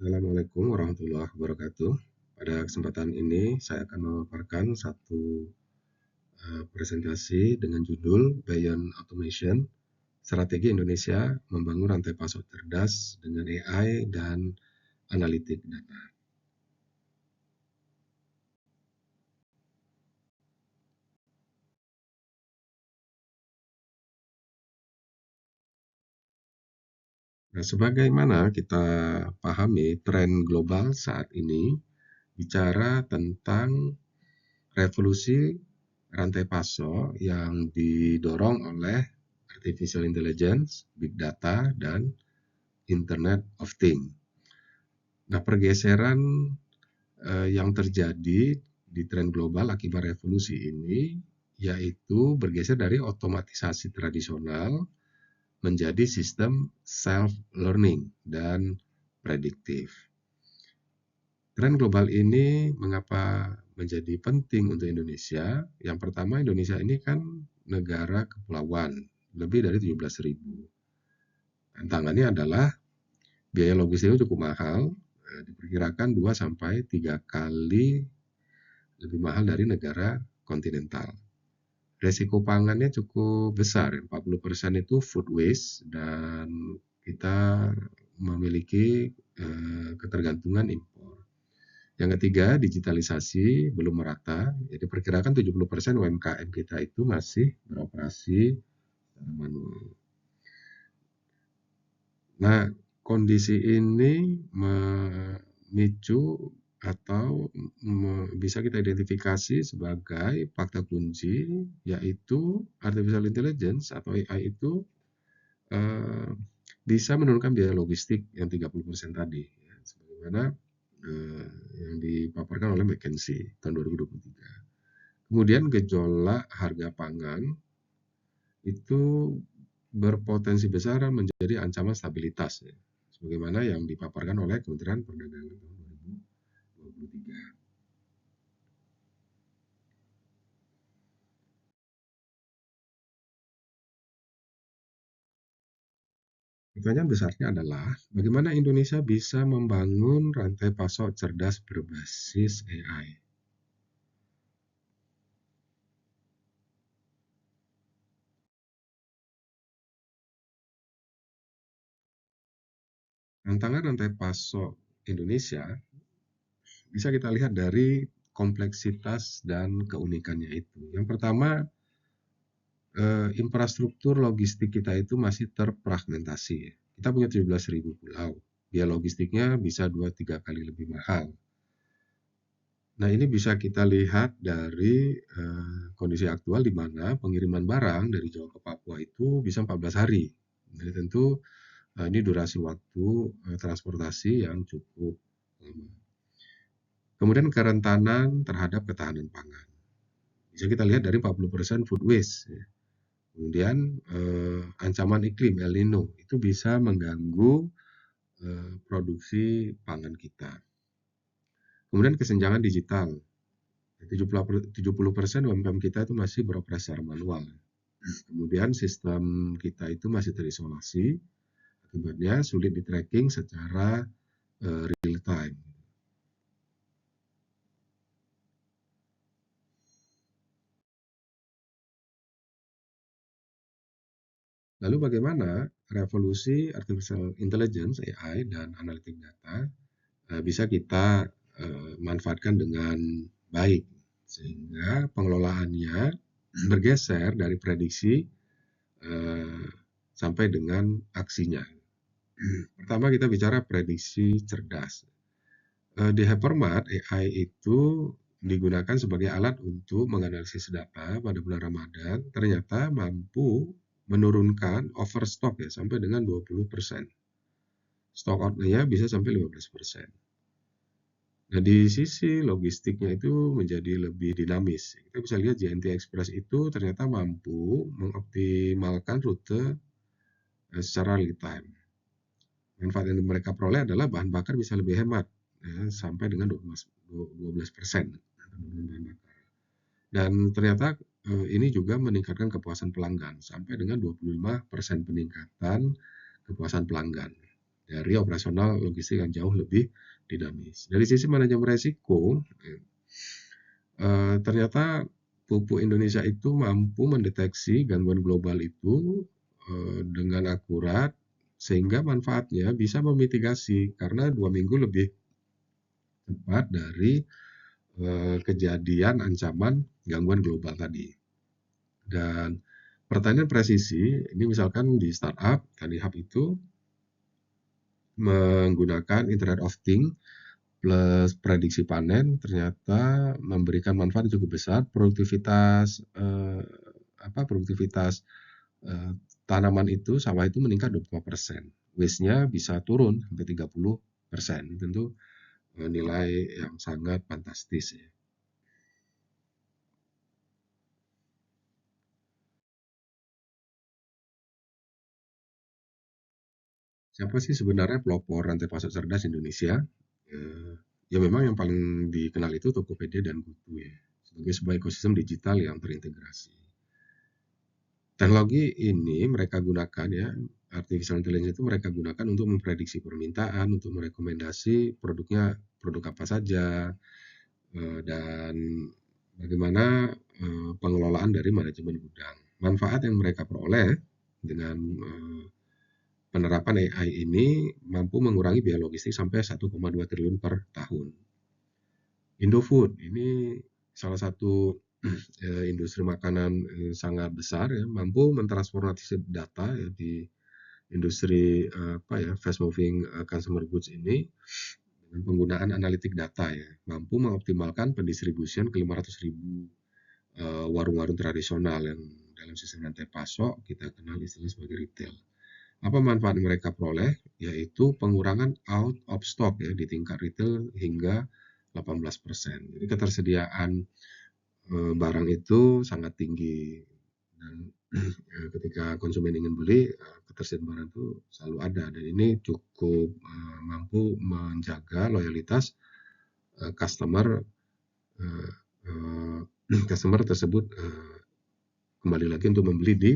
Assalamualaikum warahmatullahi wabarakatuh. Pada kesempatan ini saya akan memaparkan satu presentasi dengan judul Beyond Automation, Strategi Indonesia Membangun Rantai Pasok Cerdas dengan AI dan Analitik Data. Nah, sebagaimana kita pahami tren global saat ini bicara tentang revolusi rantai pasok yang didorong oleh artificial intelligence, big data, dan Internet of Things. Nah, pergeseran yang terjadi di tren global akibat revolusi ini yaitu bergeser dari otomatisasi tradisional menjadi sistem self-learning dan prediktif. Tren global ini mengapa menjadi penting untuk Indonesia? Yang pertama, Indonesia ini kan negara kepulauan, lebih dari 17.000. Tantangannya adalah biaya logistiknya cukup mahal, diperkirakan 2-3 kali lebih mahal dari negara kontinental. Resiko pangannya cukup besar, 40% itu food waste, dan kita memiliki ketergantungan impor. Yang ketiga, digitalisasi belum merata, jadi perkirakan 70% UMKM kita itu masih beroperasi manual. Nah, kondisi ini memicu atau bisa kita identifikasi sebagai fakta kunci, yaitu artificial intelligence atau AI itu bisa menurunkan biaya logistik yang 30% tadi, ya, sebagaimana yang dipaparkan oleh McKinsey tahun 2023. Kemudian gejolak harga pangan itu berpotensi besar menjadi ancaman stabilitas, ya, sebagaimana yang dipaparkan oleh Kementerian Perdagangan tahun 2023. Pertanyaan besarnya adalah bagaimana Indonesia bisa membangun rantai pasok cerdas berbasis AI. Tantangan rantai pasok Indonesia bisa kita lihat dari kompleksitas dan keunikannya itu. Yang pertama, infrastruktur logistik kita itu masih terfragmentasi. Kita punya 17.000 pulau. Biaya logistiknya bisa 2-3 kali lebih mahal. Nah, ini bisa kita lihat dari kondisi aktual di mana pengiriman barang dari Jawa ke Papua itu bisa 14 hari. Jadi tentu ini durasi waktu transportasi yang cukup lama. Kemudian kerentanan terhadap ketahanan pangan. Bisa kita lihat dari 40% food waste. Kemudian ancaman iklim El Nino itu bisa mengganggu produksi pangan kita. Kemudian kesenjangan digital. 70% UMKM kita itu masih beroperasi secara manual. Kemudian sistem kita itu masih terisolasi, akibatnya sulit di-tracking secara real time. Lalu bagaimana revolusi artificial intelligence AI dan analitik data bisa kita manfaatkan dengan baik sehingga pengelolaannya bergeser dari prediksi sampai dengan aksinya. Pertama kita bicara prediksi cerdas. Di Hypermart, AI itu digunakan sebagai alat untuk menganalisis data pada bulan Ramadan, ternyata mampu menurunkan overstock ya sampai dengan 20%. Stock out-nya bisa sampai 15%. Nah, di sisi logistiknya itu menjadi lebih dinamis. Kita bisa lihat JNT Express itu ternyata mampu mengoptimalkan rute secara real time. Manfaat yang mereka peroleh adalah bahan bakar bisa lebih hemat, ya, sampai dengan 12%. Dan ternyata ini juga meningkatkan kepuasan pelanggan sampai dengan 25% peningkatan kepuasan pelanggan. dari operasional logistik yang jauh lebih dinamis. Dari sisi manajemen resiko, ternyata pupuk Indonesia itu mampu mendeteksi gangguan global itu dengan akurat, sehingga manfaatnya bisa memitigasi karena 2 minggu lebih cepat dari kejadian ancaman gangguan global tadi. Dan pertanian presisi, ini misalkan di startup, Tani Hub itu menggunakan Internet of Things plus prediksi panen ternyata memberikan manfaat yang cukup besar. Produktivitas tanaman itu, sawah itu meningkat 25%. Waste-nya bisa turun sampai 30%. Tentu nilai yang sangat fantastis ya. Siapa sih sebenarnya pelopor rantai pasok cerdas Indonesia? Eh, Ya memang yang paling dikenal itu Tokopedia dan GoTo ya, sebagai sebuah ekosistem digital yang terintegrasi. Teknologi ini mereka gunakan ya, artificial intelligence itu mereka gunakan untuk memprediksi permintaan, untuk merekomendasi produk apa saja, dan bagaimana pengelolaan dari manajemen gudang. Manfaat yang mereka peroleh dengan penerapan AI ini mampu mengurangi biaya logistik sampai 1,2 triliun per tahun. Indofood ini salah satu industri makanan sangat besar ya, mampu mentransformasi data ya di industri apa ya, fast moving consumer goods ini dengan penggunaan analitik data ya, mampu mengoptimalkan pendistribusian ke 500.000 warung-warung tradisional yang dalam sistem rantai pasok kita kenal istilahnya sebagai retail. Apa manfaat mereka peroleh? Yaitu pengurangan out of stock ya di tingkat retail hingga 18%. Jadi ketersediaan barang itu sangat tinggi dan ketika konsumen ingin beli, ketersediaan barang itu selalu ada dan ini cukup mampu menjaga loyalitas customer eh, eh, customer tersebut kembali lagi untuk membeli di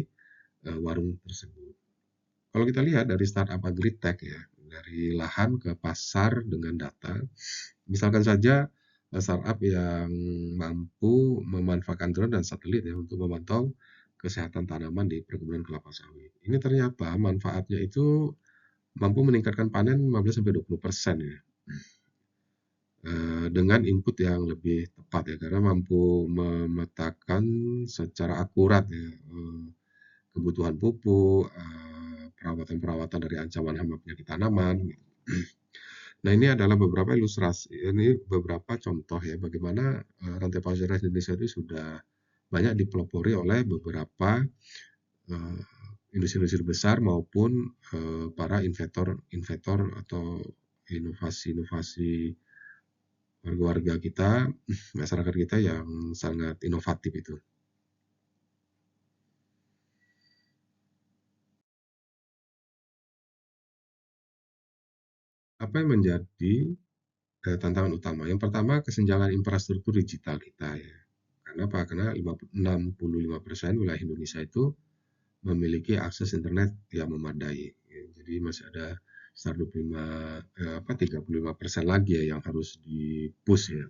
warung tersebut. Kalau kita lihat dari startup agritech ya, dari lahan ke pasar dengan data, misalkan saja startup yang mampu memanfaatkan drone dan satelit ya untuk memantau kesehatan tanaman di perkebunan kelapa sawit. Ini ternyata manfaatnya itu mampu meningkatkan panen 15-20% ya. Dengan input yang lebih tepat ya, karena mampu memetakan secara akurat ya kebutuhan pupuk, perawatan-perawatan dari ancaman hama penyakit tanaman. Nah, ini adalah beberapa ilustrasi, ini beberapa contoh ya bagaimana rantai pasok Indonesia itu sudah banyak dipelopori oleh beberapa eh, industri-industri besar maupun para inventor atau inovasi-inovasi warga-warga kita, masyarakat kita yang sangat inovatif itu. Apa yang menjadi tantangan utama? Yang pertama, kesenjangan infrastruktur digital kita ya. Karena apa? Karena 65% wilayah Indonesia itu memiliki akses internet yang memadai. Ya, jadi masih ada sekitar 35% lagi ya yang harus di-push ya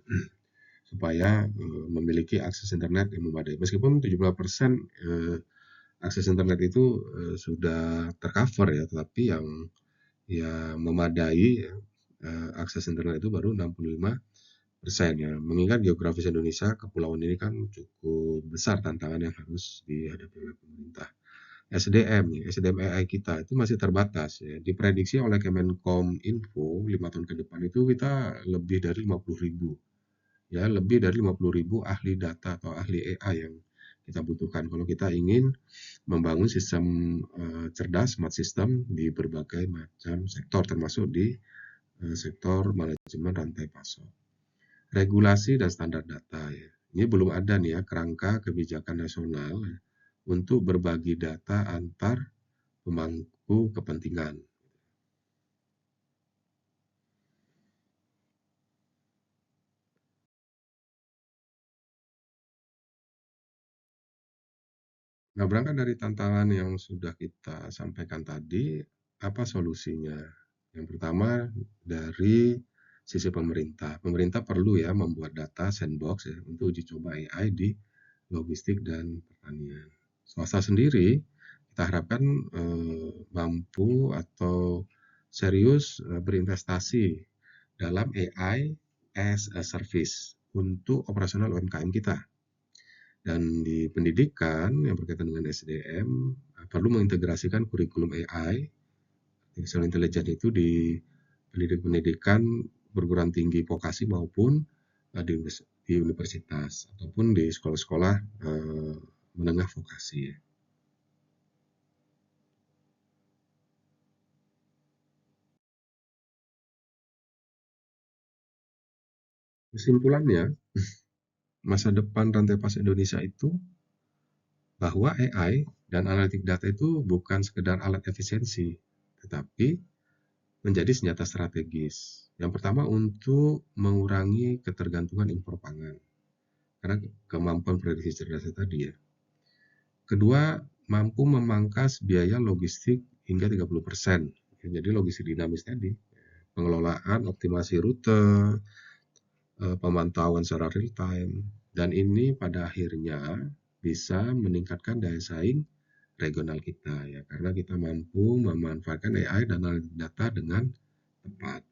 supaya memiliki akses internet yang memadai. Meskipun 70% akses internet itu sudah tercover ya, tetapi yang memadai ya, akses internet itu baru 65% ya. Mengingat geografis Indonesia, kepulauan ini kan cukup besar tantangan yang harus dihadapi oleh pemerintah. SDM AI kita itu masih terbatas ya. Diprediksi oleh Kemenkom Info 5 tahun ke depan itu kita lebih dari 50.000 ya, lebih dari 50.000 ahli data atau ahli AI yang kita butuhkan kalau kita ingin membangun sistem cerdas, smart system di berbagai macam sektor termasuk di sektor manajemen rantai pasok. Regulasi dan standar data ya. Ini belum ada nih ya kerangka kebijakan nasional ya, untuk berbagi data antar pemangku kepentingan. Nah, berangkat dari tantangan yang sudah kita sampaikan tadi, apa solusinya? Yang pertama dari sisi pemerintah. Pemerintah perlu ya membuat data sandbox ya untuk uji coba AI di logistik dan pertanian. Swasta sendiri kita harapkan mampu atau serius berinvestasi dalam AI as a service untuk operasional UMKM kita. Dan di pendidikan yang berkaitan dengan SDM perlu mengintegrasikan kurikulum AI, artificial intelligence itu di pendidikan perguruan tinggi vokasi maupun di universitas ataupun di sekolah-sekolah menengah vokasi. Kesimpulannya, masa depan rantai pasok Indonesia itu bahwa AI dan analitik data itu bukan sekedar alat efisiensi, tetapi menjadi senjata strategis. Yang pertama untuk mengurangi ketergantungan impor pangan, karena kemampuan prediksi cerdas tadi ya. Kedua, mampu memangkas biaya logistik hingga 30%. Jadi logistik dinamis tadi, pengelolaan, optimasi rute, pemantauan secara real time, dan ini pada akhirnya bisa meningkatkan daya saing regional kita ya, karena kita mampu memanfaatkan AI dan data dengan tepat.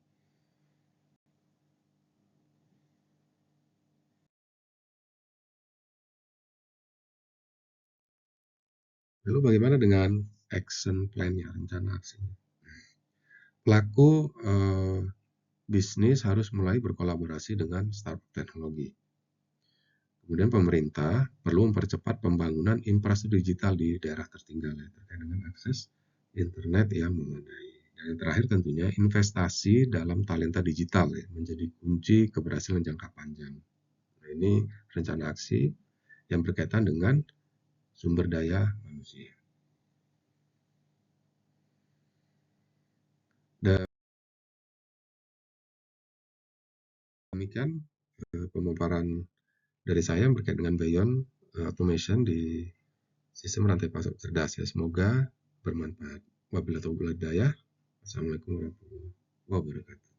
Lalu bagaimana dengan action plan-nya, rencana aksinya? Pelaku bisnis harus mulai berkolaborasi dengan startup teknologi. Kemudian pemerintah perlu mempercepat pembangunan infrastruktur digital di daerah tertinggal ya, terkait dengan akses internet yang memadai. Dan yang terakhir tentunya investasi dalam talenta digital ya, menjadi kunci keberhasilan jangka panjang. Nah, ini rencana aksi yang berkaitan dengan sumber daya manusia. Dan demikian pemaparan dari saya berkait dengan Beyond Automation di sistem rantai pasok cerdas ya. Semoga bermanfaat. Wabillahi taufiq wal hidayah. Assalamualaikum warahmatullahi wabarakatuh.